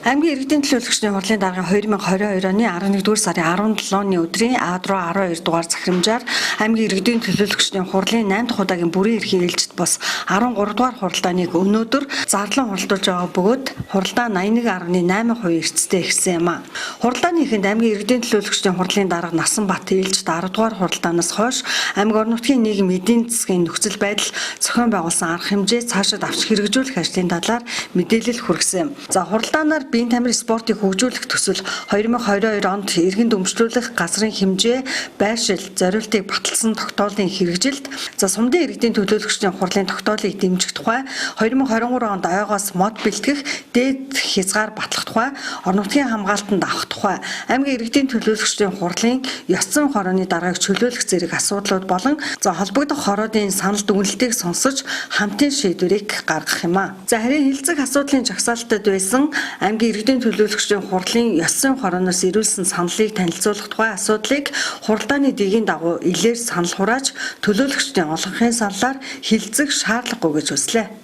Аймгийн иргэдийн төлөөлөгчдийн хурлын дарга 2022 оны 11-р сарын 17-ны өдрийн А4 12 дугаар захирамжаар аймгийн иргэдийн төлөөлөгчдийн хурлын 8 дахь удаагийн бүрэн эрхийн ээлжид бос 13 дугаар хуралдааныг өнөөдөр зарлан хуралдуулж байгаа бөгөөд хуралдаан 81.8% эрсдэлтэй эхэлсэн юм а. Хуралдааны эхэнд аймгийн иргэдийн төлөөлөгчдийн хурлын дарга Насанбат ээлжид 10 дугаар хуралдаанаас хойш аймаг орон нутгийн нийгэм эдийн засгийн нөхцөл байдал зохион байгуулсан арга хэмжээ цаашид авч хэрэгжүүлэх ажлын талаар мэдээлэл хүргэсэн. За хуралдаанаар биеийн тамирын спортыг хөгжүүлэх төсөл 2022 онд иргэн дэмжлүүлэх газрын хэмжээ, байршил, зориултыг баталсан тогтоолын хэрэгжилт, за сумдын иргэдийн төлөөлөгчдийн хурлын тогтоолыг дэмжих тухай 2023 онд ойгоос мод бэлтгэх, дээд хязгаар батлах тухай, орон нутгийн хамгаалтанд авах тухай, аймгийн иргэдийн төлөөлөгчдийн хурлын ёс зүйн хорооны даргаыг чөлөөлөх зэрэг асуудлууд болон за холбогдох хороодын санал дүгнэлтийг сонсож хамтын шийдвэрийг гаргах юм а. За харин хилцэх асуудлын жагсаалтад байсан аймгийн иргэдийн төлөөлөгчдийн хурлын ёс зүйн хорооноос ирүүлсэн саналыг танилцуулах тухай асуудлыг хуралдааны дэгийн дагуу илээр санал хурааж төлөөлөгчдийн олонхын саналаар хилцэх шаардлагагүй гэж үзлээ.